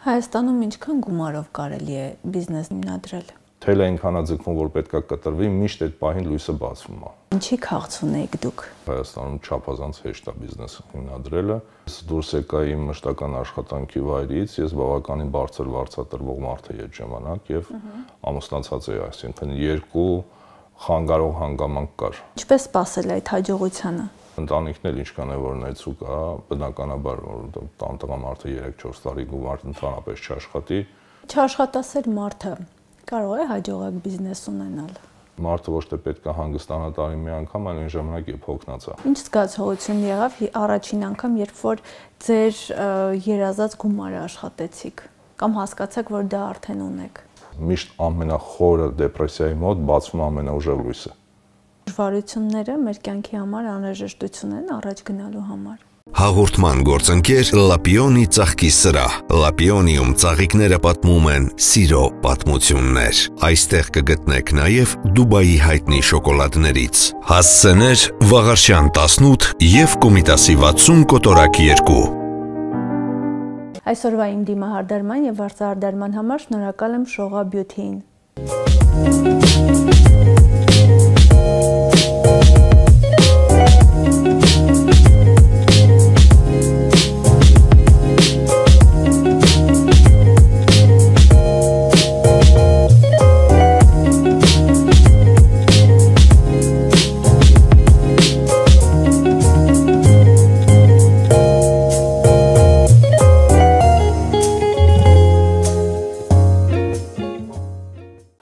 Հայաստանում ինչքան գումարով կարելի է բիզնես հիմնադրել։ Թելը այնքան է ձգվում, որ պետքա կտրվի, միշտ այդ պահին լույսը բացվում է։ Ինչի քաղցուն եք դուք։ Հայաստանում չափազանց հեշտ է բիզնես հիմնադրելը։ Ես դուրս եկա իմ մշտական աշխատանքի վայրից, ես բավականին բարձր վարձատրվող մարդ եի այդ ժամանակ եւ ամուսնացած էի, այսինքն երկու խանգարող հանգամանք կար։ Ինչպես սпасել այդ հաջողությանը։ Ընտանիքն էլ ինչքան է որ նեցու կա, բնականաբար որ տղամարդը 3-4 տարի գումար ընդհանրապես չաշխատի։ Չաշխատասեր մարդը կարող է հաջողակ բիզնես ունենալ։ Մարդը ոչ թե պետք է հանգստանա տարի մի անգամ, այլ այն ժամանակ երբ հոգնածա։ Ինչ զգացողություն եղավ առաջին անգամ, երբ որ ձեր երազած գումարը աշխատեցիք կամ հասկացաք, որ դա արդեն ունեք։ Միշտ ամենախորը դեպրեսիայի մոտ բացվում ամենաուժեղ լույսը։ Դժվարությունները մեր կյանքի համար անհրաժեշտություն են առաջ գնալու համար։ Հաղորդման գործընկեր Լապիոնի ծաղկի սրահ։ Լապիոնիում ծաղիկները պատմում են սիրո պատմություններ։ Այստեղ կգտնեք նաև Դուբայի հայտնի շոկոլադներից։ Հասցեներ Վաղարշյան 18 և Կոմիտասի 60 կոտորակ 2։ Այսօրվա իմ դիմահարդարման և վարձահարդարման համար շնորհակալ եմ Շողա Բյութիին։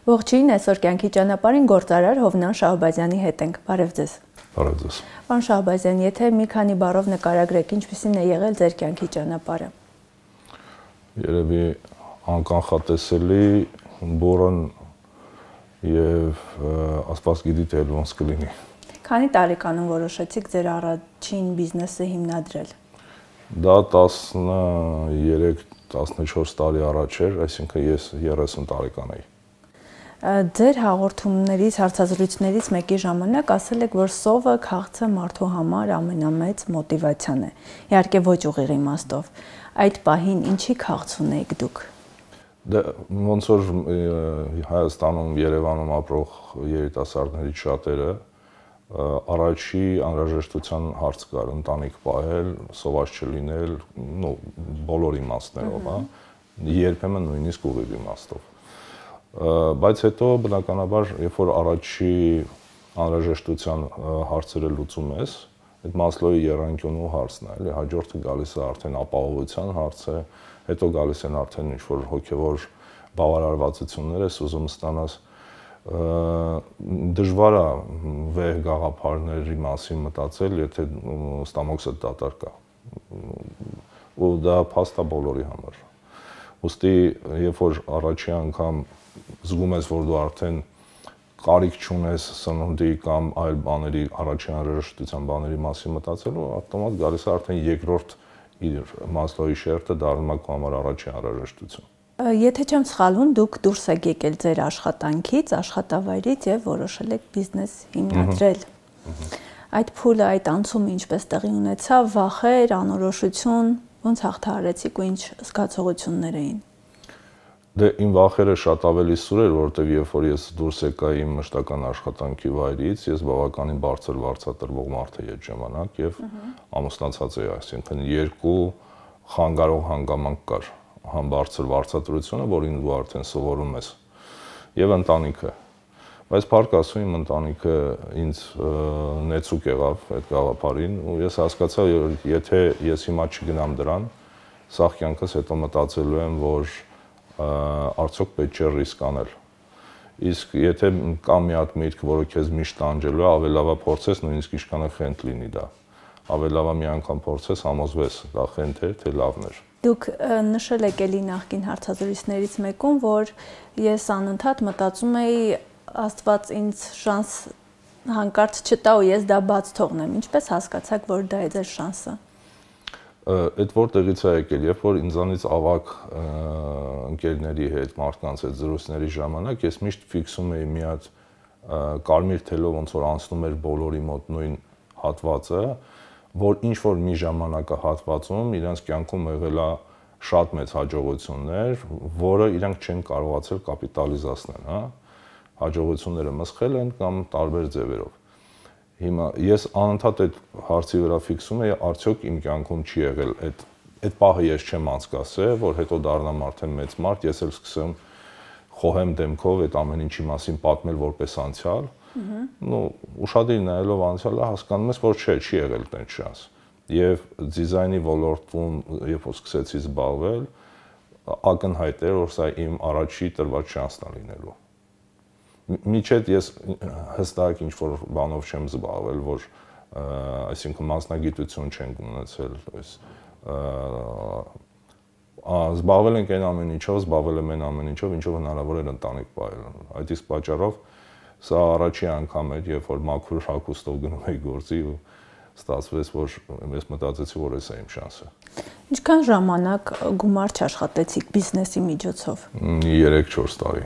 Ողջույն, այսօր կյանքի ճանապարհին գործարար Հովնան Շահբազյանի հետ ենք։ Բարև ձեզ։ Բարև ձեզ։ Պարոն Շահբազյան, եթե մի քանի բառով նկարագրեք, ինչպիսին է եղել ձեր կյանքի ճանապարհը։ Երևի անկանխատեսելի, բուրըն եւ Աստված գիտի թե ոնց կլինի։ Քանի տարեկանում որոշեցիք ձեր առաջին բիզնեսը հիմնադրել։ Դա 13-14 տարի առաջ էր, այսինքն ես 30 տարեկան էի։ Ձեր հաղորդումներից, հարցազրույցներից մեկի ժամանակ ասել եք, որ սովը քաղցը մարդու համար ամենամեծ մոտիվացիան է։ Իհարկե ոչ ուղիղ իմաստով։ Այդ պահին ինչի քաղց ունեիք դուք։ Դա ոնց որ Հայաստանում, Երևանում ապրող երիտասարդներից շատերը առաջի անհրաժեշտության հարց կար, ընտանիք պահել, սոված չլինել, բոլոր իմաստներով, հա, երբեմն նույնիսկ ուղիղ իմաստով։ Բայց հետո բնականաբար, երբ որ առաջի անհրաժեշտության հարցերը լուծում ես, այդ Մասլոուի եռանկյունու հարցն է, էլի, հաջորդը գալիս է արդեն ապահովության հարցը, հետո գալիս են արդեն ինչ-որ հոգևոր բավարարվածություններ ես ուզում ստանաս, դժվար է վեհ գաղափարների մասին մտածել, եթե ստամոքսը դատարկ է, ու դա փաստ է բոլորի համար։ Ուստի, երբ որ առաջի անգամ զգում ես, որ դու արդեն կարիք չունես սնունդի կամ այլ բաների, առաջին անհրաժեշտության բաների մասին մտածելու, ավտոմատ գալիս է արդեն երկրորդ իր Մասլոուի շերտը դառնում է քո համար առաջին անհրաժեշտություն։ Եթե չեմ սխալվում, դուք դուրս եք եկել ձեր աշխատանքից, աշխատավայրից եւ որոշել եք բիզնես հիմնադրել։ Այդ փուլը, այդ անցումը ինչպես տեղի ունեցավ, վախեր, անորոշություն, ոնց հաղթահարեցիք ու ինչ զգացողություններ էին։ Դե իմ վախերը շատ ավելի սուր էր, որովհետև երբ որ ես դուրս եկա իմ մշտական աշխատանքի վայրից, ես բավականին բարձր վարձատրվող մարդ էի այդ ժամանակ եւ ամուսնացած էի, այսինքն երկու խանգարող հանգամանք կար, համ բարձր վարձատրությունը, որին դու արդեն սովորում ես, եւ ընտանիքը։ Բայց փառք Աստծո իմ ընտանիքը ինձ նեցուկ եղավ այդ գաղափարին ու ես հասկացա, որ եթե ես հիմա չգնամ դրան, սաղ կյանքս հետո մտածելու եմ, որ արդյոք պետք չէ ռիսկ անել։ Իսկ եթե կա մի հատ միտք, որը քեզ միշտ տանջելու է, ավելի լավ է փորձես, նույնիսկ ինչքան խենթ լինի դա։ Ավելի լավ է մի անգամ փորձես, համոզվես, դա խենթ էր, թե լավն էր։ Դուք նշել եք էլի նախկին հարցազրույցներից մեկում, որ ես անընդհատ մտածում էի Աստված ինձ շանս հանկարծ չտա ու ես դա բաց թողնեմ։ Ինչպես հասկացաք, որ դա է ձեր շանսը։ Այդ որտեղից է եկել, երբ որ ինձանից ավագ ընկերների հետ, մարդկանց հետ զրույցների ժամանակ ես միշտ ֆիքսում էի մի հատ կարմիր թելով ոնց որ անցնում էր բոլորի մոտ նույն հատվածը, որ ինչ որ մի ժամանակահատվածում իրենց կյանքում եղել է շատ մեծ հաջողություններ, որը իրանք չեն կարողացել կապիտալիզացնել, հա։ Հաջողությունները մսխել են կամ տարբեր ձևերով։ Հիմա ես անընդհատ այդ հարցի վրա ֆիքսում եի, արդյոք իմ կյանքում չի եղել այդ պահը ես չեմ անցկացել, որ հետո դառնամ արդեն մեծ մարդ, ես էլ սկսեմ խոհեմ դեմքով այդ ամեն ինչի մասին պատմել որպես անցյալ։ Ну, ուշադիր նայելով անցյալը հասկանում ես, որ չի եղել այդպես շանս։ Եվ դիզայնի ոլորտում, երբ որ սկսեցի զբաղվել, ակնհայտ էր, որ սա իմ առաջի տրված շանսն է լինելու։ Միջետ ես հստակ ինչ-որ բանով չեմ զբաղվել, որ այսինքն մասնագիտություն չենք ունեցել, զբաղվել ենք այն ամեն ինչով, զբաղվել եմ այն ամեն ինչով, ինչով հնարավոր էր ընտանիք պահել։ Այդ իսկ պատճառով սա առաջի անգամ էր, երբ որ մաքուր հագուստով գնում էի գործի ու ստացվեց, որ ես մտածեցի, որ էս է իմ շանսը։ Ինչքան ժամանակ գումար չաշխատեցիք բիզնեսի միջոցով։ 3-4 տարի։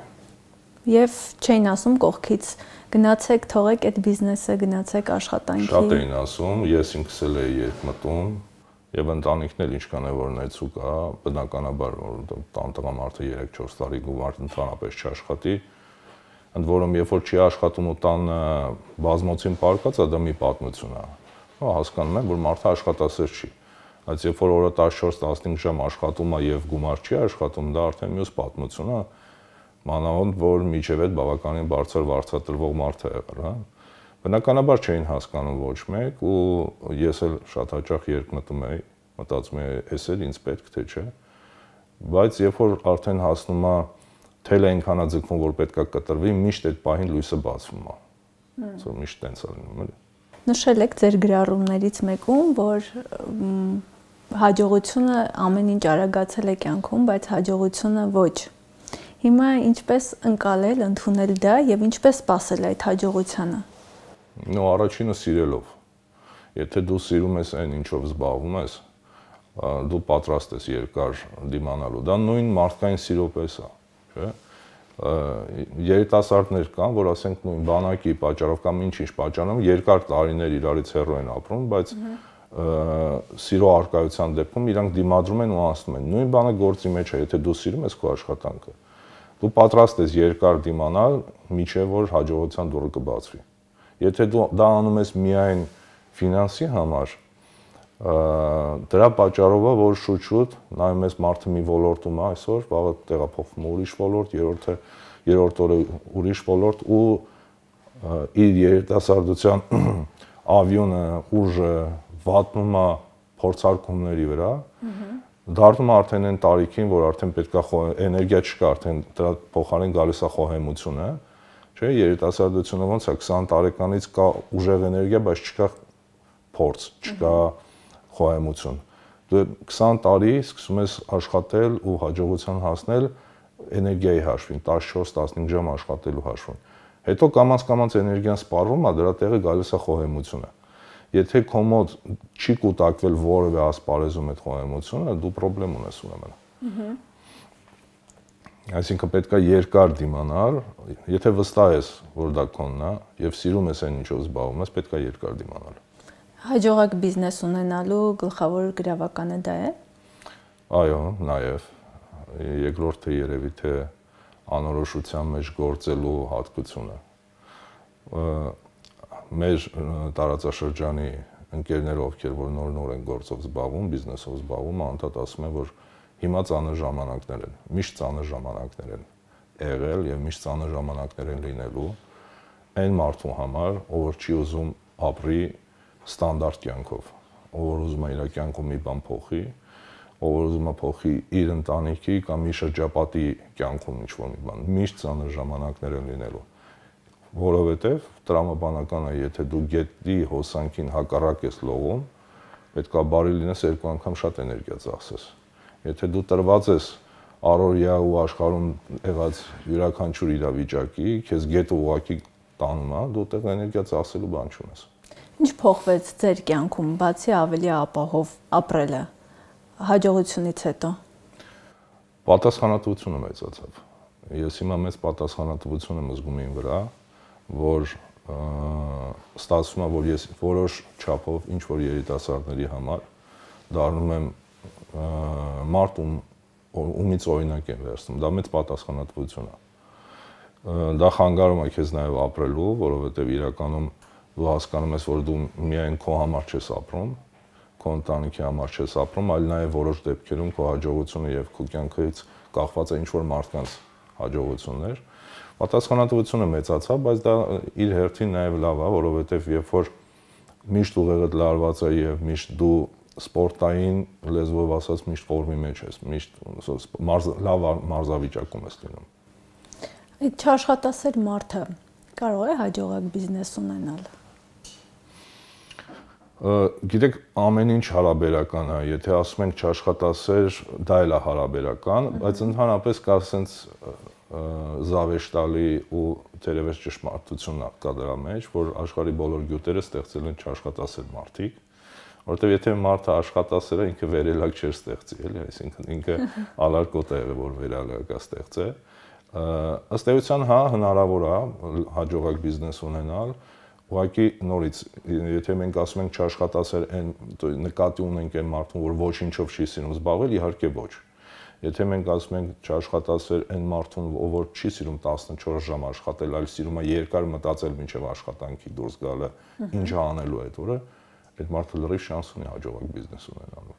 Եվ չէին ասում կողքից գնացեք, թողեք այդ բիզնեսը, գնացեք աշխատանքի։ Շատ էին ասում, ես ինքս էլ էի երկմտում, եւ ընտանիքն էլ ինչքան է որ նեցու կա, բնականաբար որ տղամարդը 3-4 տարի գումար ընդհանրապես չաշխատի, ընդ որում երբ որ չի աշխատում ու տան բազմոցին պարկած է, դա մի պատմություն է։ Հասկանում եմ, որ մարդը աշխատասեր չի։ Բայց երբ որ օրը 14-15 ժամ աշխատում է եւ գումար չի աշխատում, դա արդեն մյուս պատմություն է։ Մանավանդ որ միջև այդ բավականին բարձր վարձատրվող մարդ է եղել, հա։ Բնականաբար չէին հասկանում ոչ մեկ ու ես էլ շատ հաճախ երկմտում էի, մտածում էի, էս էլ ինձ պետք թե չէ։ Բայց երբ որ արդեն հասնում է թելը այնքան է ձգվում, որ պետքա կտրվի, միշտ այդ պահին լույսը բացվում է։ Սա միշտ տենց է լինում, էլի։ Նշել եք ձեր գրառումներից մեկում, որ հաջողությունը ամեն ինչ արագացել է կյանքում, բայց հաջողությունը ոչ։ Հիմա ինչպես ընկալել, ընդունել դա եւ ինչպես սпасել այդ հաջողությանը։ Ну, առաջինը սիրելով։ Եթե դու սիրում ես այն ինչով զբաղվում ես, դու պատրաստ ես երկար դիմանալու։ Դա նույն մարդկային սիրո պես է, չէ՞։ Երիտասարդներ կան, որ ասենք նույն բանակի պատճառով կամ ինչ-ինչ պատճառով երկար տարիներ իրարից հեռու են ապրում, բայց սիրո արկայության դեպքում իրանք դիմադրում են ու անցնում են։ Նույն բանը գործի մեջ է, եթե դու սիրում ես քո աշխատանքը, դու պատրաստ ես երկար դիմանալ, մինչև որ հաջողության դուռը կբացվի։ Եթե դու դա անում ես միայն ֆինանսի համար, դրա պատճառով է, որ շուտ-շուտ նայում ես մարդը մի ոլորտում է այսօր, վաղը տեղափոխվում է ուրիշ ոլորտ, երրորդ օրը ուրիշ ոլորտ ու իր երիտասարդության ավիոնը ուժը վատնում է փորձարկումների վրա, դառնում է արդեն այն տարիքին, որ արդեն պետքա էներգիա չկա, արդեն դրա փոխարեն գալիս է խոհեմությունը, չէ՞, երիտասարդությունը ոնց է 20 տարեկանից կա ուժեղ էներգիա, բայց չկա փորձ, չկա խոհեմություն։ Դու 20 տարի սկսում ես աշխատել ու հաջողության հասնել էներգիայի հաշվին, 14-15 ժամ աշխատելու հաշվին։ Հետո կամաց-կամաց էներգիան սպառվում է, դրա տեղը գալիս է խոհեմությունը։ Եթե քո մոտ չի կուտակվել որևէ ասպարեզում այդ խոհեմությունը, դու խնդրեմ ունես ուրեմն։ Այսինքն պետք է երկար դիմանալ, եթե վստահ ես, որ դա քոնն է եւ սիրում ես այն ինչով զբաղվում ես, պետք է երկար դիմանալ։ Հաջողակ բիզնես ունենալու գլխավոր գրավականը դա է։ Այո, նաեւ երկրորդը երևի թե անորոշության մեջ գործելու հատկությունը։ Մեր տարածաշրջանի ընկերները, ովքեր որ նոր են գործով զբաղվում, բիզնեսով զբաղվում, անդադ ասում են, որ հիմա ծանր ժամանակներ են, միշտ ծանր ժամանակներ են եղել եւ միշտ ծանր ժամանակներ են լինելու այն մարդու համար, ով չի ուզում ապրի ստանդարտ կյանքով, ով ուզում է իր կյանքում մի բան փոխի, ով ուզում է փոխի իր ընտանիքի կամ իր շրջապատի կյանքում ինչ-որ մի բան, միշտ ծանր ժամանակներ են լինելու, որովհետև տրամաբանական է, եթե դու գետի հոսանքին հակառակ ես լողում, պետք է բարի լինես երկու անգամ շատ էներգիա ծախսես։ Եթե դու տրված ես առօրյա ու աշխարհում եղած յուրաքանչյուր իրավիճակի, քեզ գետը ուղակի տանում է, դու տեղ էներգիա ծախսելու բան չունես։ Ինչ փոխվեց ձեր կյանքում, բացի ավելի ապահով ապրելը հաջողությունից հետո։ Պատասխանատվությունը մեծացավ։ Ես հիմա մեծ պատասխանատվություն եմ զգում իմ վրա, որ ստացվում է, որ ես որոշ չափով ինչ որ երիտասարդների համար դառնում եմ մարդ ումից օրինակ են վերցնում, դա մեծ պատասխանատվություն է։ Դա խանգարում է քեզ նաև ապրելու, որովհետև իրականում դու հասկանում ես, որ դու միայն քո համար չես ապրում, քո ընտանիքի համար չես ապրում, այլ նաև որոշ դեպքերում քո հաջողությունը եւ քո կյանքից կախված է ինչ-որ մարդկանց հաջողություններ։ Պատասխանատվությունը մեծացավ, բայց դա իր հերթին նաև լավ է, որովհետև երբ որ միշտ ուղեղդ լարված է եւ միշտ դու սպորտային լեզվով ասած միշտ ֆորմի մեջ ես, միշտ լավ մարզավիճակում ես լինում։ Այդ չաշխատասեր մարդը կարող է հաջողակ բիզնես ունենալ։ Գիտեք, ամեն ինչ հարաբերական է, եթե ասում ենք չաշխատասեր, դա էլ է հարաբերական, բայց ընդհանրապես կա sense զավեշտալի ու թերևս ճշմարտություն կա դրա մեջ, որ աշխարհի բոլոր գյուտերը ստեղծել են չաշխատասեր մարդիկ, որովհետև եթե մարդը աշխատասեր է, ինքը վերելակ չէր ստեղծի, էլի, այսինքն ինքը ալարկոտ է եղել, որ վերելակ ստեղծե։ Ըստ էության, հա, հնարավոր է հաջողակ բիզնես ունենալ, ուղղակի նորից, եթե մենք ասում ենք չաշխատասեր, նկատի ունենք այն մարդուն, որ ոչինչով չի սիրում զբաղվել, իհարկե ոչ։ Եթե մենք ասում ենք չաշխատասեր այն մարդուն, որ չի սիրում 14 ժամ աշխատել, այլ սիրում է երկար մտածել մինչև աշխատանքի դուրս գալը, ինչ անելու այդ օրը, այդ մարդը լրիվ շանս ունի հաջողակ բիզնես ունենալու։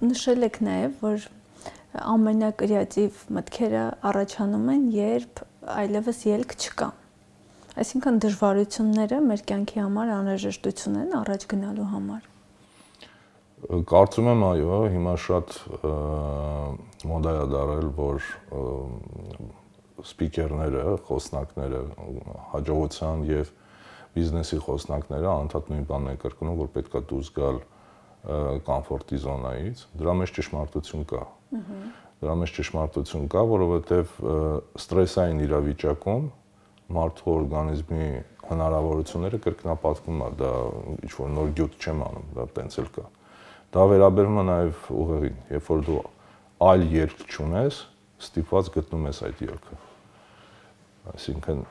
Նշել եք նաև, որ ամենակրեատիվ մտքերը առաջանում են, երբ այլևս ելք չկա։ Այսինքն դժվարությունները մեր կյանքի համար անհրաժեշտություն են առաջ գնալու համար։ Կարծում եմ, այո, հիմա շատ մոդա է դարել, որ սպիկերները, խոսնակները, հաջողության եւ բիզնեսի խոսնակները անդադ նույն բանն են կրկնում, որ պետքա դուրս գալ կոմֆորտի զոնայից։ Դրա մեջ ճշմարտություն կա։ Դրա մեջ ճշմարտություն կա, որովհետեւ ստրեսային իրավիճակում մարդու օրգանիզմի հնարավորությունները կրկնապատկվում է, դա ինչ-որ նոր գյուտ չեմ անում, դա տենց էլ կա։ Դա վերաբերում է նաև ուղեղին, երբ որ դու այլ ելք չունես, ստիպված գտնում ես այդ ելքը։ Այսինքն,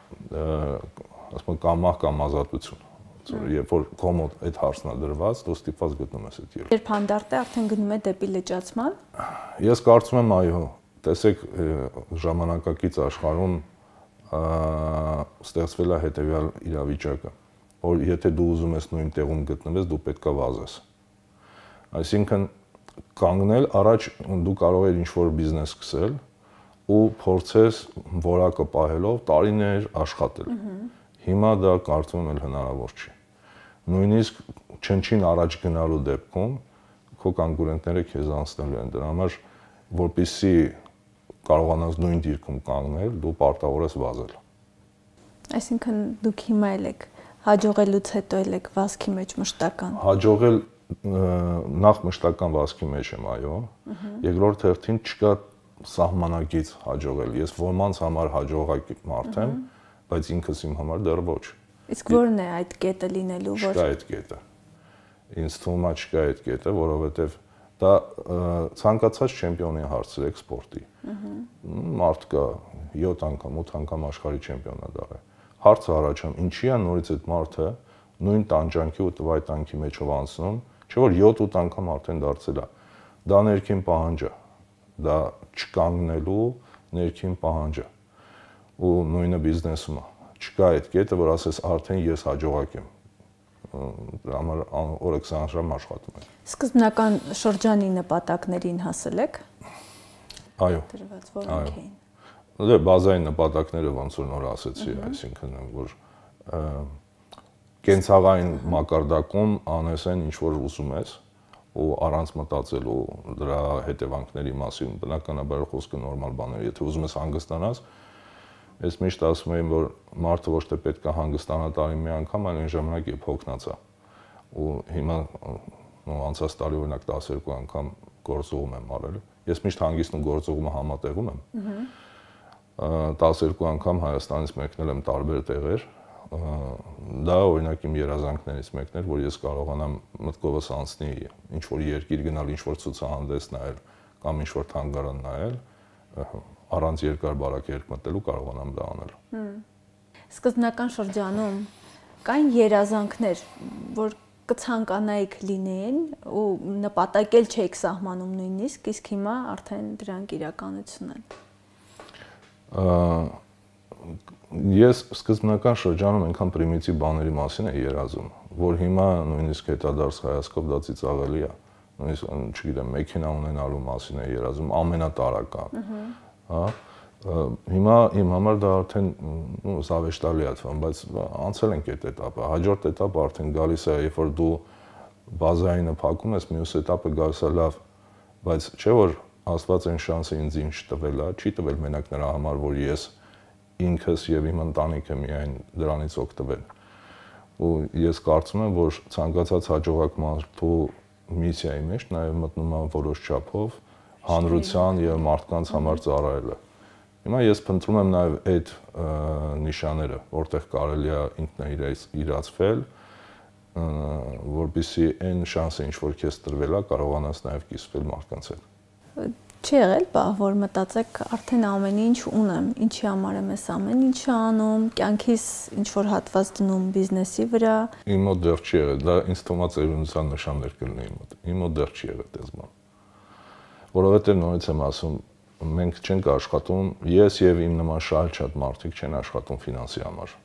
ասում եմ, կամ մահ կամ ազատություն։ Երբ որ քո մոտ այդ հարցն է դրված, դու ստիպված գտնում ես այդ ելքը։ Երբ հանդարտը արդեն գնում է դեպի լճացման։ Ես կարծում եմ, այո, տեսեք, ժամանակակից աշխարհում ստեղծվել է հետևյալ իրավիճակը, որ եթե դու ուզում ես նույն տեղում գտնվես, դու պետք է վազես։ Այսինքն կանգնել առաջ դու կարող ես ինչ-որ բիզնես սկսել ու փորձես որակը պահելով տարիներ աշխատել։ Հիմա դա կարծում եմ հնարավոր չի։ Նույնիսկ չնչին առաջ գնալու դեպքում քո կոնկուրենտները քեզ անցնելու են։ Դրա համար որպեսզի կարողանաս նույն դիրքում կանգնել, դու պարտավոր ես վազել։ Այսինքն դուք հիմա եք հաջողելուց հետո եք վազքի մեջ մշտական։ Հաջողել նախ մշտական վազքի մեջ եմ, այո։ Երկրորդ հերթին չկա սահմանագիծ հաջողել։ Ես ոմանց համար հաջողակ մարդ եմ, բայց ինքս իմ համար դեռ ոչ։ Իսկ ո՞րն է այդ կետը լինելու, որ չկա այդ կետը։ Ինձ թվում է չկա այդ կետը, որովհետև դա ցանկացած չեմպիոնի հարցրեք սպորտի։ Մարդ կա 7 անգամ, 8 անգամ աշխարհի չեմպիոն է դառել։ Հարցը առաջանում, ինչի է նորից այդ մարդը նույն տանջանքի ու տվայտանքի մեջով անցնում, չէ՞ որ 7-8 անգամ արդեն դարձել է։ Դա ներքին պահանջ է։ Դա չկանգնելու ներքին պահանջ է։ Ու նույնը բիզնեսում է։ Չկա այդ կետը, որ ասես արդեն ես հաջողակ եմ։ Դրա համար օրը 20 ժամ աշխատում եմ։ Սկզբնական շրջանի նպատակներին հասել եք։ Այո։ Դրված որոնք էին։ Դե բազային նպատակները ոնց որ նոր ասեցի, այսինքն որ կենցաղային մակարդակում անես այն ինչ որ ուզում ես ու առանց մտածելու դրա հետևանքների մասին, բնականաբար խոսքը նորմալ բաներ, եթե ուզում ես հանգստանաս, ես միշտ ասում եմ, որ մարդը ոչ թե պետք է հանգստանա տարի մի անգամ, այլ այն ժամանակ երբ հոգնածա։ Ու հիմա անցած տարի օրինակ 12 անգամ գործողում եմ արել։ Ես միշտ հանգիստն ու գործողումը համատեղում եմ։ 12 անգամ Հայաստանից մեկնել եմ տարբեր տեղեր։ Դա օրինակ իմ երազանքներից մեկն էր, որ ես կարողանամ մտքովս անցնի ինչ-որ երկիր գնալ, ինչ-որ ցուցահանդես նայել կամ ինչ-որ թանգարան նայել, առանց երկար բարակ երկ մտելու կարողանամ դա անել։ Սկզբնական շրջանում կային երազանքներ, որ կցանկանայիք լինեին ու նպատակել չեք սահմանում նույնիսկ, իսկ հիմա արդեն դրանք իրականություն են։ Ես սկզբնական շրջանում այնքան պրիմիտիվ բաների մասին էի երազում, որ հիմա նույնիսկ հետադարձ հայացքով դա ծիծաղելի է։ Նույնիսկ, չգիտեմ, մեքենա ունենալու մասին էի երազում, ամենատարական։ Հա։ Հիմա իմ համար դա արդեն զավեշտալի է թվում, բայց անցել ենք այդ էտապը։ Հաջորդ էտապը արդեն գալիս է, երբ որ դու բազայինը փակում ես, մյուս էտապը գալիս է լավ, բայց չէ որ Աստված այն շանսը ինձ ինչ տվել է, չի տվել մենակ նրա համար, որ ես ինքս եւ իմ ընտանիքը միայն դրանից օգտվել։ Ու ես կարծում եմ, որ ցանկացած հաջողակ մարդու միսիայի մեջ նաեւ մտնում է որոշ չափով հանրության եւ մարդկանց համար ծառայելը։ Հիմա ես փնտրում եմ նաեւ այդ նիշաները, որտեղ կարելի է ինքնաիրացվել, որպեսզի այն շանսը, ինչ որ քեզ տրվել է, կարողանաս նաեւ կիսվել մարդկանց հետ։ Չի եղել բա, որ մտածեք արդեն ամեն ինչ ունեմ, ինչի համար եմ ես ամեն ինչը անում, կյանքիս ինչ որ հատված դնում բիզնեսի վրա։ Իմ մոտ դեռ չի եղել, դա ինձ թվում է ծերունության նշաններ կլինի իմ մոտ։ Իմ մոտ դեռ չի եղել այդպես բան։ Որովհետև նորից եմ ասում, մենք չենք աշխատում, ես եւ իմ նման շատ մարդիկ չեն աշխատում ֆինանսի համար։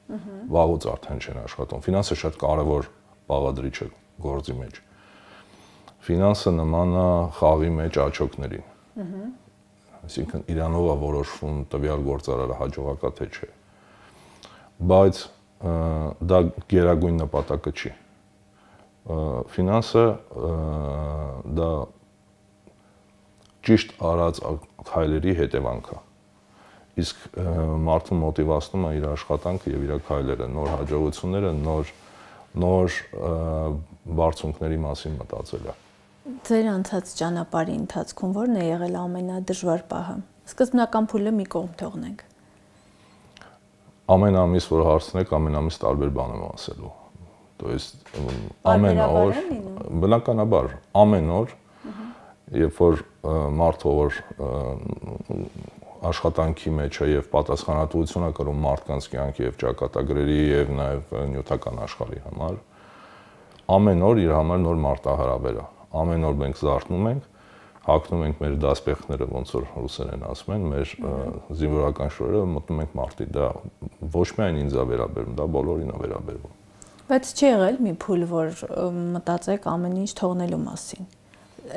Վաղուց արդեն չեն աշխատում։ Ֆինանսը շատ կարևոր բաղադրիչ է գործի մեջ։ Ֆինանսը նման է խաղի մեջ աչոկներին։ Այսինքն իրանով է որոշվում տվյալ գործարարը հաջողակ է թե չէ։ Բայց դա գերագույն նպատակը չի։ Ֆինանսը դա ճիշտ արած քայլերի հետևանք է։ Իսկ մարդուն մոտիվացնում է իր աշխատանքը եւ իր քայլերը, նոր հաջողությունները, նոր բարձունքների մասին մտածելը։ Ձեր անցած ճանապարհի ընթացքում ո՞րն է եղել ամենադժվար պահը։ Սկզբնական փուլը մի կողմ թողնենք։ Ամեն ամիս որ հարցնեք, ամեն ամիս տարբեր բան եմ ասելու։ То есть ամեն օր, բնականաբար, ամեն օր, երբ որ մարդը որ աշխատանքի մեջ է եւ պատասխանատվություն է կրում մարդկանց կյանքի եւ ճակատագրերի եւ նաեւ նյութական աշխարհի համար, ամեն օր իր համար նոր մարտահրավեր է։ Ամեն օր մենք զարթնում ենք, հագնում ենք մեր դասպեխները, ոնց որ ռուսերեն ասում են, մեր զինվորական շորերը, մտնում ենք մարտի։ Դա ոչ միայն ինձ է վերաբերում, դա բոլորին է վերաբերվում։ Բայց չի եղել մի փուլ, որ մտածեք ամեն ինչ թողնելու մասին։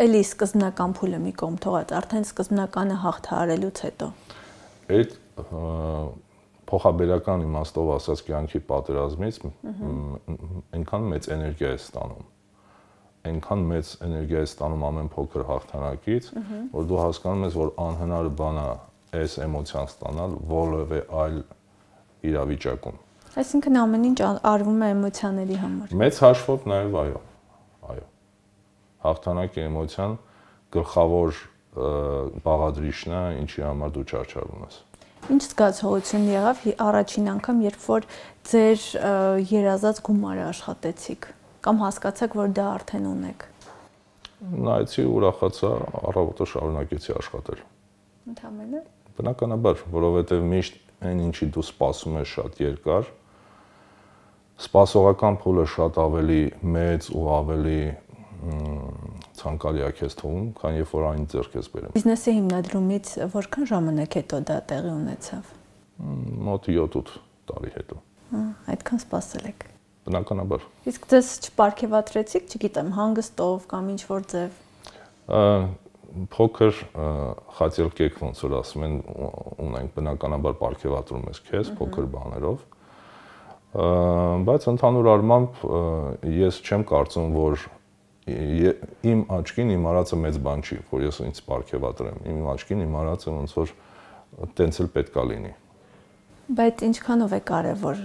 Էլի սկզբնական փուլը մի կողմ թողած, արդեն սկզբնականը հաղթահարելուց հետո։ Այդ փոխաբերական իմաստով ասած կյանքի պատերազմից այնքան մեծ էներգիա է ստանում։ Այնքան մեծ էներգիա է ստանում ամեն փոքր հաղթանակից, որ դու հասկանում ես, որ անհնար բան է այս էմոցիան ստանալ որևէ այլ իրավիճակում։ Այսինքն ամեն ինչ արվում է էմոցիաների համար։ Մեծ հաշվով նաև այո։ Հաղթանակի էմոցիան գլխավոր բաղադրիչն է, ինչի համար դու չարչարվում ես։ Ինչ զգացողություն եղավ առաջին անգամ, երբ որ ձեր երազած գումարը աշխատեցիք, կամ հասկացաք, որ դա արդեն ունեք։ Նայեցի, ուրախացա, առավոտը շարունակեցի աշխատել։ Ընդհանրապես։ Բնականաբար, որովհետև միշտ այն ինչի դու սպասում ես շատ երկար, սպասողական փուլը շատ ավելի մեծ ու ավելի ցանկալի է քեզ թվում, քան երբ որ այն ձեռք ես բերում։ Բիզնեսի հիմնադրումից որքան ժամանակ հետո դա տեղի ունեցավ։ Մոտ 7-8 տարի հետո։ Այդքան սպասել եք։ Բնականաբար։ Իսկ դες չպարգևատրեցիք, չգիտեմ, հանգստով կամ ինչ որ ձև։ Փոքր խաթյալ կեկ ոնց որ ասում են, ունենք բնականաբար պարգևատրում ես քեզ փոքր բաներով։ Բայց ընդհանուր առմամբ ես չեմ կարծում, որ իմ աչքին իմ արածը մեծ բան չի, որ ես ինձ պարգևատրեմ։ Իմ աչքին իմ արածը ոնց որ տենց էլ պետքա լինի։ Բայց ինչքանով է կարևոր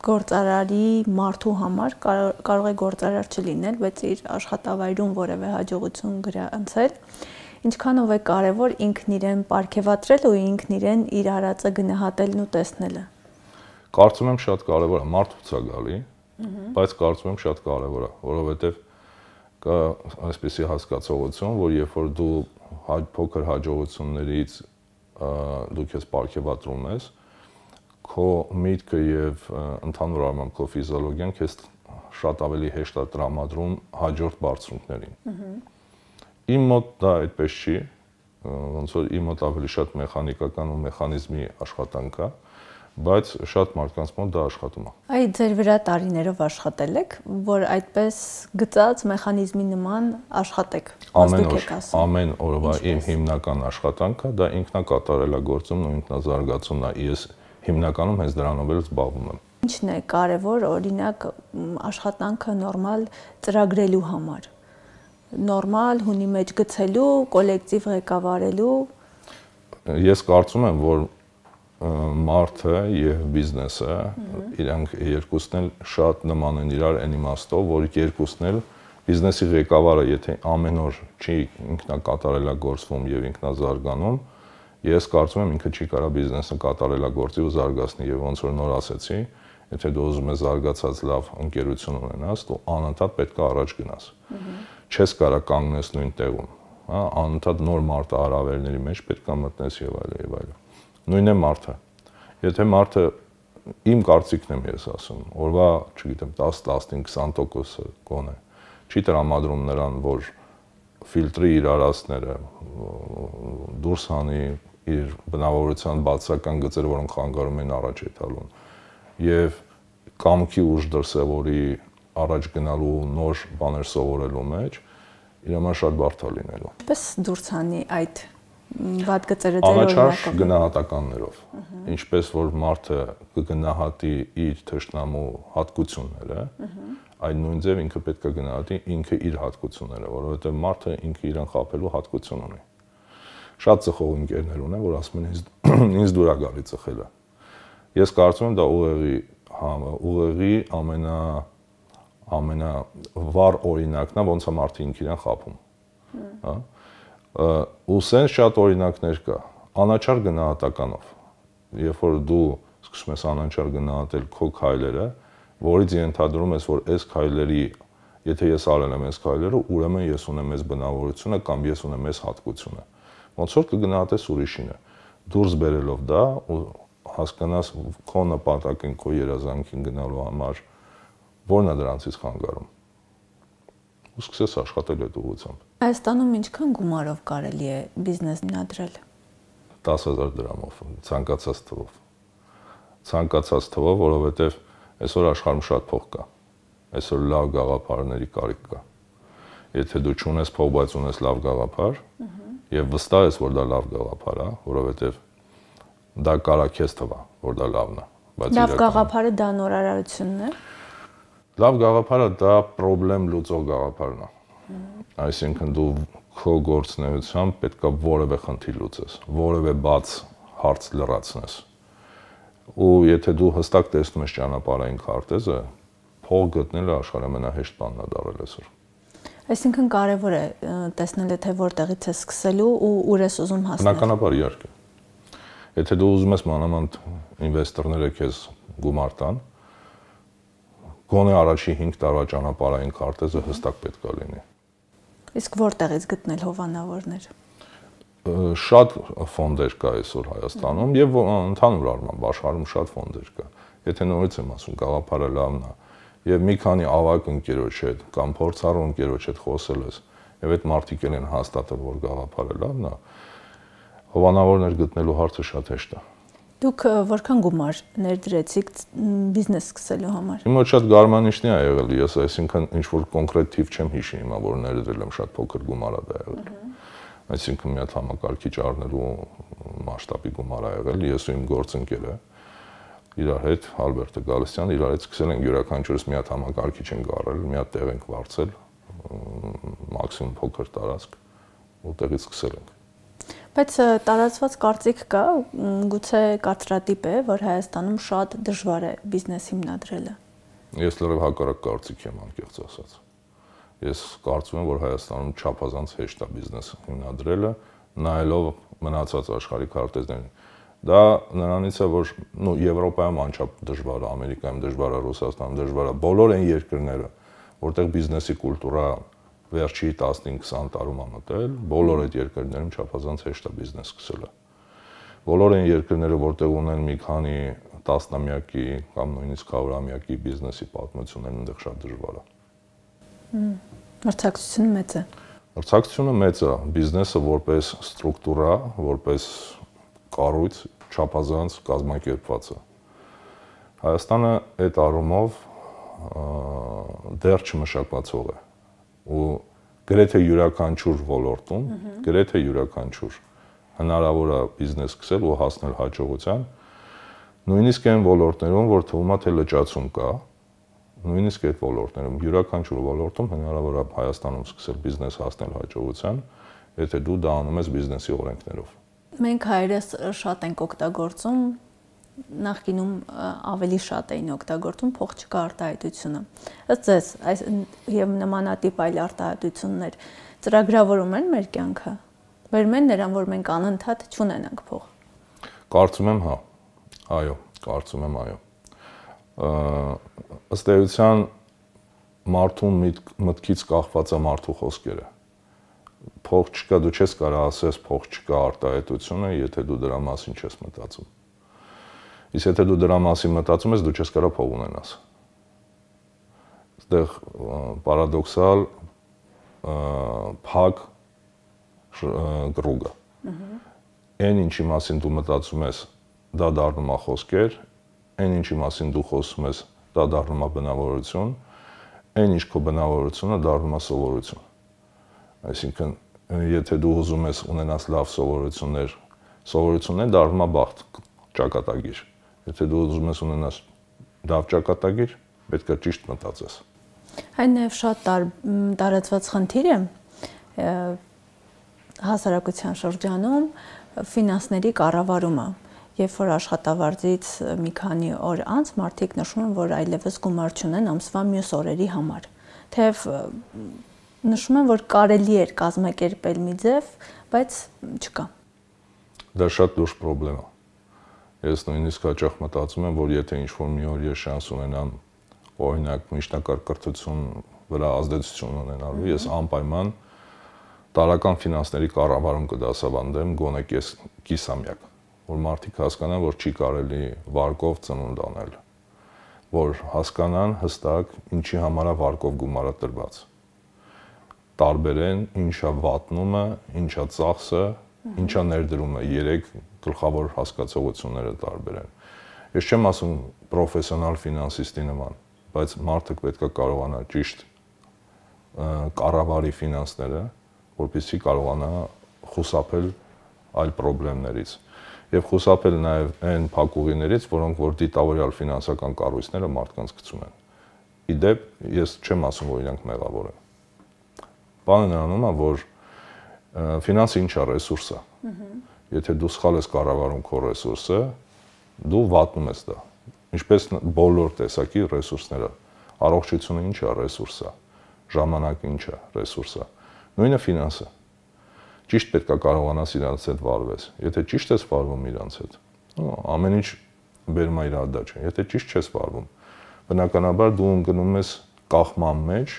գործարարի մարդու համար կարող է գործարար չլինել, բայց իր աշխատավայրում որևէ հաջողություն գրանցել, ինչքանով է կարևոր ինքն իրեն պարգևատրել ու ինքն իրեն իր արածը գնահատելն ու տեսնելը։ Կարծում եմ շատ կարևոր է, մարդուց է գալի, բայց կարծում եմ շատ կարևոր է, որովհետև կա այսպիսի հասկացողություն, որ երբ որ դու փոքր հաջողություններից դու քեզ պարգևատրում ես, քո միտքը եւ ընդհանուր առմամբ քո ֆիզիոլոգիան քեզ շատ ավելի հեշտ է տրամադրում հաջորդ բարձունքներին։ Իմ մոտ դա այդպես չի, ոնց որ իմ մոտ ավելի շատ մեխանիկական ու մեխանիզմի աշխատանք է, բայց շատ մարդկանց մոտ դա աշխատում է։ Այ ձեր վրա տարիներով աշխատել եք, որ այդպես գծած մեխանիզմի նման աշխատեք։ Ամեն օրվա իմ հիմնական աշխատանքը դա ինքնակատարելագործումն ու ինքնազարգացումն է, ես հիմնականում հենց դրանով էլ զբաղվում եմ։ Ինչն է կարևոր, օրինակ, աշխատանքը նորմալ ծրագրելու համար, նորմալ հունի մեջ գցելու, կոլեկտիվ ղեկավարելու։ Ես կարծում եմ, որ մարդը եւ բիզնեսը իրանք երկուսն էլ շատ նման են իրար այն իմաստով, որ երկուսն էլ բիզնեսի ղեկավարը եթե ամեն օր չի ինքնակատարելագործվում եւ ինքնազարգանում, ես կարծում եմ ինքը չի կարող բիզնեսը կատարելագործի ու զարգացնի եւ ոնց որ նոր ասեցի, եթե դու ուզում ես զարգացած լավ ընկերություն ունենաս, դու անընդհատ պետք է առաջ գնաս։ Չես կարող կանգնես նույն տեղում, հա, անընդհատ նոր մարտահրավերների մեջ պետք է մտնես եւ այլն եւ այլն։ Նույնն է մարդը։ Եթե մարդը իմ կարծիքն եմ ես ասում, օրվա, չգիտեմ, 10-15-20% գոնե չի տրամադրում նրան, որ ֆիլտրի իր արածները դուրս հանի իր բնավորության բացական գծերը, որոնք խանգարում են առաջ եթալուն եւ կամքի ուժ դրսեւորի առաջ գնալու նոր բաներ սովորելու մեջ իր համար շատ բարդ է լինելու։ Պես դուրս հանի այդ վատ գծերը ձեր անաչառ գնահատականներով, ինչպես որ մարդը կգնահատի իր թշնամու հատկությունները, այդ նույն ձև ինքը պետք է գնահատի ինքը իր հատկությունները, որովհետև մարդը ինքը իրեն խաբելու հատկություն ունի։ Շատ ծխող ընկերներ ունեն, որ ասում են ինձ դուր է գալի ծխելը։ Ես կարծում եմ դա ուղեղի ամենավառ օրինակն է, ոնց է մարդը ինքը իրեն խաբում։ Հա։ Ու սենց շատ օրինակներ կա, անաչառ գնահատականով, երբ որ դու սկսում ես անաչառ գնահատել քո քայլերը, որից ենթադրում ես, որ այս քայլերի, եթե ես արել եմ այս քայլերը, ուրեմն ես ունեմ այս բնավորությունը կամ ես ունեմ այս հատկությունը, ոնց որ կգնահատես ուրիշինը, դուրս բերելով դա ու հասկանաս քո նպատակին, քո երազանքին գնալու համար, որն է դրանցից խանգարում, ու սկսես աշխատել այդ ուղղությամբ։ Հայաստանում ինչքան գումարով կարելի է բիզնես հիմնադրել։ 10,000 դրամով, ցանկացած թվով, որովհետև այսօր աշխարհում շատ փող կա, այսօր լավ գաղափարների կարիք կա։ Եթե դու չունես փող, բայց ունես լավ գաղափար, եւ վստահ ես, որ դա լավ գաղափար է, որովհետև դա կարա քեզ թվա, որ դա լավն է, բայց լավ գաղափարը դա նորարարությունն է։ Լավ գաղափարը դա խնդրեմ լուծող գաղափարն է։ Այսինքն դու քո գործունեությամբ պետք է որևէ խնդիր լուծես, որևէ բաց հարց լրացնես։ Ու եթե դու հստակ տեսնում ես ճանապարհային քարտեզը, փող գտնելը աշխարհի ամենահեշտ բանն է դառել այսօր։ Այսինքն կարևոր է տեսնել թե որտեղից է սկսելու ու ուր ես ուզում հասնել։ Բնականաբար իհարկե։ Եթե դու ուզում ես մանավանդ ինվեստորները քեզ գումար տան, գոնե առաջի 5 տարվա ճանապարհային քարտեզը հստակ պետք է լինի։ Իսկ որտեղից գտնել հովանավորներ։ Շատ ֆոնդեր կա այսօր Հայաստանում եւ ընդհանուր առմամբ աշխարհում շատ ֆոնդեր կա։ Եթե նորից եմ ասում, գաղափարը լավն է եւ մի քանի ավագ ընկերոջ հետ կամ փորձառու ընկերոջ հետ խոսել ես եւ այդ մարդիկ են հաստատել, որ գաղափարը լավն է, հովանավորներ գտնելու հարցը շատ հեշտ է։ Դուք որքան գումար ներդրեցիք բիզնես սկսելու համար։ Իմ մոտ շատ գարմանիշնի է եղել, ես այսինքն ինչ որ կոնկրետ թիվ չեմ հիշի հիմա, որ ներդրել եմ, շատ փոքր գումար է դա եղել։ Այսինքն մի հատ համակարգիչ առնելու մասշտաբի գումար է եղել, ես ու իմ գործընկերը իրար հետ Ալբերտը Գալստյան իրար հետ սկսել ենք յուրաքանչյուրս մի հատ համակարգիչ ենք առել, մի հատ տեղ ենք վարձել, մաքսիմում փոքր տարածք, որտեղից սկսել ենք։ Բայց տարածված կարծիք կա, գուցե կարծրատիպ է, որ Հայաստանում շատ դժվար է բիզնես հիմնադրելը։ Ես լրիվ հակառակ կարծիք եմ, անկեղծ ասած։ Ես կարծում եմ, որ Հայաստանում չափազանց հեշտ է բիզնես հիմնադրելը, նայելով մնացած աշխարհի քարտեզներին։ Դա նրանից է, որ Եվրոպայում անչափ դժվար է, Ամերիկայում դժվար է, Ռուսաստանում դժվար է, բոլոր այն երկրները, որտեղ բիզնեսի կուլտուրա վերջի 15-20 տարում է մտել, բոլոր այդ երկրներում չափազանց հեշտ է բիզնես սկսելը։ Բոլոր այն երկրները, որտեղ ունեն մի քանի 10-ամյակի կամ նույնիսկ 100-ամյակի բիզնեսի պատմություններն այնտեղ շատ դժվար է։ Մրցակցությունը մեծ է։ Մրցակցությունը մեծ է, բիզնեսը որպես ստրուկտուրա, որպես կառույց չափազանց կազմակերպված է։ Հայաստանը այդ առումով դեռ չմշակվածող է ու գրեթե յուրաքանչյուր ոլորտում, գրեթե յուրաքանչյուր հնարավոր է բիզնես սկսել ու հասնել հաջողության, նույնիսկ այն ոլորտներում, որ թվում է թե լճացում կա, նույնիսկ այդ ոլորտներում, յուրաքանչյուր ոլորտում հնարավոր է Հայաստանում սկսել բիզնես հասնել հաջողության, եթե դու դա անում ես բիզնեսի օրենքներով։ Մենք հայերս շատ ենք օգտագործում, նախկինում ավելի շատ էին օգտագործում փող չկա արտահայտությունը։ Ըստ ձեզ, այս եւ նմանատիպ այլ արտահայտություններ ծրագրավորում են մեր կյանքը։ Վերում են նրան, որ մենք անընդհատ չունենանք փող։ Կարծում եմ, հա։ Այո, կարծում եմ, այո։ Ըստ էության մարդու մտքից կախված է մարդու խոսքերը։ Փող չկա, դու չես կարող ասես փող չկա արտահայտությունը, եթե դու դրա մասին չես մտածում։ Իսկ եթե դու դրա մասին մտածում ես, դու չես կարող փող ունենաս։ Այստեղ պարադոքսալ փակ կրուգ է։ Այն ինչի մասին դու մտածում ես, դա դառնում է խոսքեր, այն ինչի մասին դու խոսում ես, դա դառնում է բնավորություն, այն ինչ քո բնավորությունը դառնում է սովորություն։ Այսինքն, եթե դու ուզում ես ունենաս լավ սովորություններ, սովորությունները դառնում է բախտ, ճակատագիր։ Եթե դու ուզում ես ունենաս լավ ճակատագիր, պետք է ճիշտ մտածես։ Այն նաև շատ տարածված խնդիր է հասարակության շրջանում ֆինանսների կառավարումը։ Երբ որ աշխատավարձից մի քանի օր անց մարդիկ նշում են, որ այլևս գումար չունեն ամսվա մյուս օրերի համար, թեև նշում են, որ կարելի էր կազմակերպել մի ձև, բայց չկա։ Դա շատ լուրջ խնդրեմ է։ Ես նույնիսկ հաճախ մտածում եմ, որ եթե ինչ-որ մի օր ես շանս ունենամ, օրինակ միջնակարգ կրթություն վրա ազդեցություն ունենալու, ես անպայման տարական ֆինանսների կառավարում կդասավանդեմ գոնե կիսամյակ, որ մարդիկ հասկանան, որ չի կարելի վարկով ծնունդ անել, որ հասկանան հստակ ինչի համար է վարկով գումարը տրված, տարբերեն ինչա վատնումը, ինչա ծախսը, ինչա ներդրումը, երեք գլխավոր հասկացողությունները տարբերեն։ Ես չեմ ասում պրոֆեսիոնալ ֆինանսիստի նման, բայց մարդը պետք է կարողանա ճիշտ կառավարի ֆինանսները, որպեսզի կարողանա խուսափել այլ խնդիրներից եւ խուսափել նաեւ այն փակուղիներից, որոնք որ դիտավորյալ ֆինանսական կառույցները մարդկանց գցում են։ Իդեպ ես չեմ ասում, որ իրանք մեղավոր են։ Բանը նրանում է, որ ֆինանսը ինչ է, ռեսուրս է։ Եթե դու սխալ ես կառավարում քո ռեսուրսը, դու վատնում ես դա։ Ինչպես բոլոր տեսակի ռեսուրսները։ Առողջությունը ինչ է, ռեսուրս է։ Ժամանակը ինչ է, ռեսուրս է։ Նույնը ֆինանսը։ Ճիշտ պետք է կարողանաս իրանց հետ վարվես։ Եթե ճիշտ ես վարվում իրանց հետ, ամեն ինչ բերում է իր ադաչը։ Եթե ճիշտ չես վարվում, բնականաբար դու ընկնում ես կախման մեջ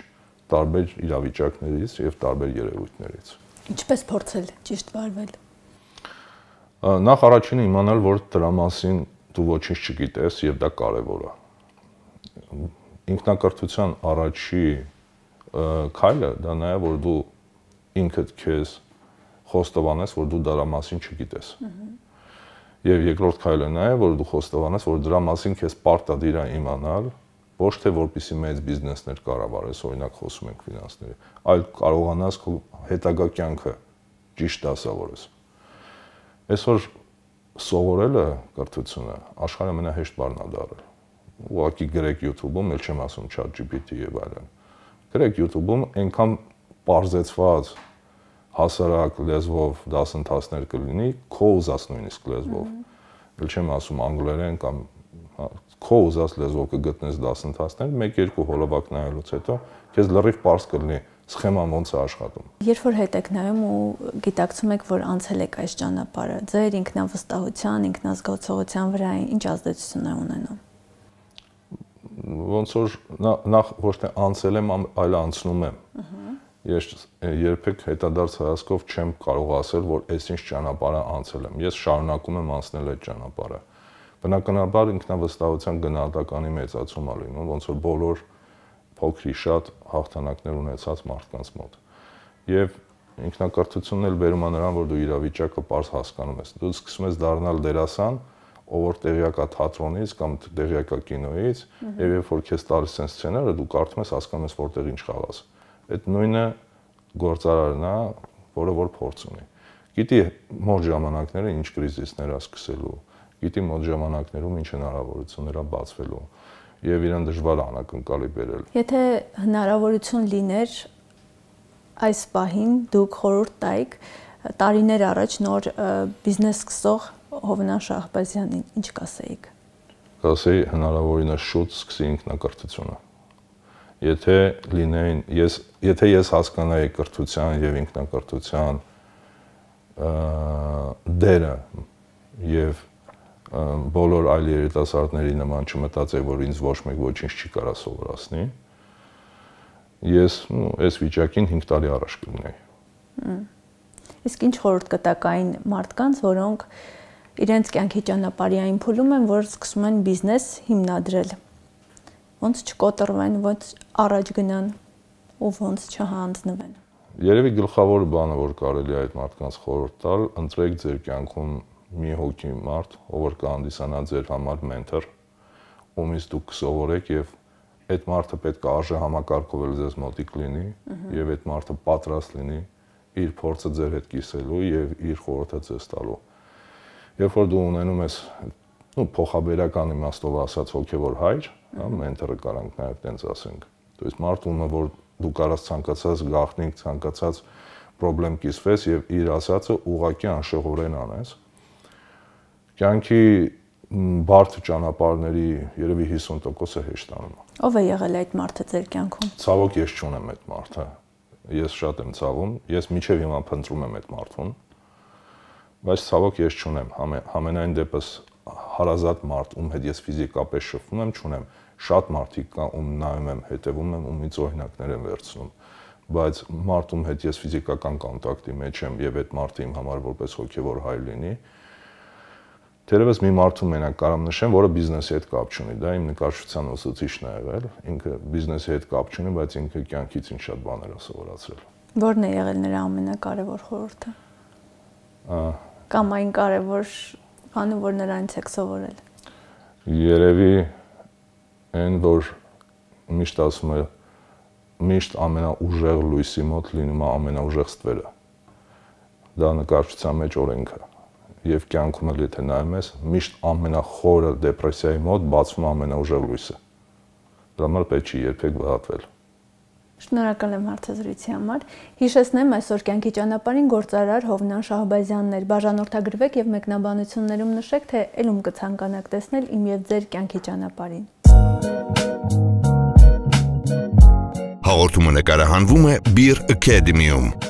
տարբեր իրավիճակներից եւ տարբեր երևույթներից։ Ինչպես փորձել ճիշտ վարվել։ Նախ առաջինը իմանալ, որ դրա մասին դու ոչինչ չգիտես եւ դա կարեւոր է։ Ինքնակրթության առաջի քայլը դա նա է, որ դու ինքդ քեզ խոստովանես, որ դու դրա մասին չգիտես։ Եվ երկրորդ քայլը նա է, որ դու խոստովանես, որ դրա մասին քեզ պարտադիր է իմանալ, ոչ թե որպեսզի մեծ բիզնեսներ կառավարես, օրինակ խոսում ենք ֆինանսների, այլ կարողանաս քո հետագա կյանքը ճիշտ դասավորես։ Այսօր սովորելը կրթությունը աշխարհի ամենահեշտ բառն է դարձել։ Ուղղակի գրեք YouTube-ում, ել չեմ ասում ChatGPT եւ այլն։ Գրեք YouTube-ում այնքան պարզեցված հասարակ լեզվով դասընթացներ կլինի, քո ուզած նույնիսկ լեզվով։ Ել չեմ ասում անգլերեն կամ քո ուզած լեզվով կգտնես դասընթացներ, 1-2 հոլովակ նայելուց հետո քեզ լրիվ պարզ կլինի սխեման ոնց է աշխատում։ Երբ որ հետ եք նայում ու գիտակցում եք, որ անցել եք այս ճանապարհը, ձեր ինքնավստահության, ինքնազգացողության վրա ինչ ազդեցություն է ունենում։ Ոնց որ նախ ոչ թե անցել եմ, այլ անցնում եմ։ Ես երբեք հետադարձ հայացքով չեմ կարող ասել, որ այսինչ ճանապարհը անցել եմ։ Ես շարունակում եմ անցնել այդ ճանապարհը։ Բնականաբար ինքնավստահության գնահատականի մեծացում է լինում, ոնց որ բոլոր փոքրի շատ հաղթանակներ ունեցած մարդկանց մոտ։ Եվ ինքնակրթությունն էլ բերում է նրան, որ դու իրավիճակը պարզ հասկանում ես։ Դու սկսում ես դառնալ դերասան, ով որ տեղյակ է թատրոնից կամ տեղյակ է կինոյից, եւ երբ որ քեզ տալիս են սցենարը, դու կարդում ես, հասկանում ես որտեղ ինչ խաղաս։ Այդ նույնը գործարարն է, որը որ փորձ ունի։ Գիտի մոտ ժամանակները ինչ կրիզիսներ է սկսելու, գիտի մոտ ժամանակներում ինչ հնարավորություններ է բացվելու եւ իրեն դժվար է անակնկալի բերել։ Եթե հնարավորություն լիներ այս պահին դուք խորհուրդ տայիք տարիներ առաջ նոր բիզնես սկսող Հովնան Շահբազյանին, ինչ կասեիք։ Կասեի հնարավորինս շուտ սկսի ինքնակրթությունը։ Եթե ես հասկանայի կրթության եւ ինքնակրթության դերը եւ բոլոր այլ երիտասարդների նման չմտածեի, որ ինձ ոչ մեկ ոչինչ չի կարա սովորացնի, ես այս վիճակին 5 տարի առաջ կլինեի։ Իսկ ինչ խորհուրդ կտաք այն մարդկանց, որոնք իրենց կյանքի ճանապարհի այն փուլում են, որ սկսում են բիզնես հիմնադրել։ Ոնց չկոտրվեն, ոնց առաջ գնան ու ոնց չհանձնվեն։ Երևի գլխավոր բանը, որ կարելի է այդ մարդկանց խորհուրդ տալ, ընտրեք ձեր կյանքում մի հոգի մարդ, ով որ կհանդիսանա ձեր համար մենթոր, ումից դուք կսովորեք եւ այդ մարդը պետք է արժե համակարգվել ձեզ մոտիկ լինի եւ այդ մարդը պատրաստ լինի իր փորձը ձեր հետ կիսելու եւ իր խորհուրդը ձեզ տալու։ Երբ որ դու ունենում ես փոխաբերական իմաստով ասած հոգեվոր հայր, հա, մենթորը կարանք նաեւ տենց ասենք։ То есть մարդը, որ դու կարաս ցանկացած գաղտնիք, ցանկացած խնդրեմ կիսվես եւ իր ասածը ուղղակի անշեղորեն անես։ Կյանքի բարդ ճանապարհների երևի 50%-ը հեշտանում է։ Ո՞վ է եղել այդ մարդը ձեր կյանքում։ Ցավոք ես չունեմ այդ մարդը։ Ես շատ եմ ցավում, ես միջև հիմա փնտրում եմ այդ մարդուն, բայց ցավոք ես չունեմ, համենայն դեպս հարազատ մարդ, ում հետ ես ֆիզիկապես շփվում եմ, չունեմ։ Շատ մարդիկ կան, ում նայում եմ, հետևում եմ, ումից օրինակներ եմ վերցնում, բայց մարդ, ում հետ ես ֆիզիկական կոնտակտի մեջ եմ եւ այդ մարդը իմ համար որպես հոգեվոր հայր լինի, թերևս մի մարդու մենակ կարամ նշեմ, որը բիզնեսի հետ կապ չունի, դա իմ նկարչության ուսուցիչն է եղել, ինքը բիզնեսի հետ կապ չունի, բայց ինքը կյանքից ինչ շատ բաներ է սովորացրել։ Որն է եղել նրա ամենակարևոր խորհուրդը։ Կամ այն կարևոր բանը, որ նրանից եք սովորել։ Երևի այն, որ միշտ ասում է, միշտ ամենաուժեղ լույսի մոտ լինում է ամենաուժեղ ստվերը։ Դա նկարչության մեջ օրենք է։ Եվ կյանքում էլ եթե նայում ես, միշտ ամենախորը դեպրեսիայի մոտ բացվում է ամենաուժեղ լույսը։ Դրա համար պետք չի երբեք վհատվել։ Շնորհակալ եմ հարցազրույցի համար։ Հիշեցնեմ, այսօր կյանքի ճանապարհին գործարար Հովնան Շահբազյանն էր։ Բաժանորդագրվեք եւ մեկնաբանություններում նշեք, թե ելում կցանկանաք տեսնել իմ եւ ձեր կյանքի ճանապարհին։ Հաղորդումը նկարահանվում է Beer Academy-ում։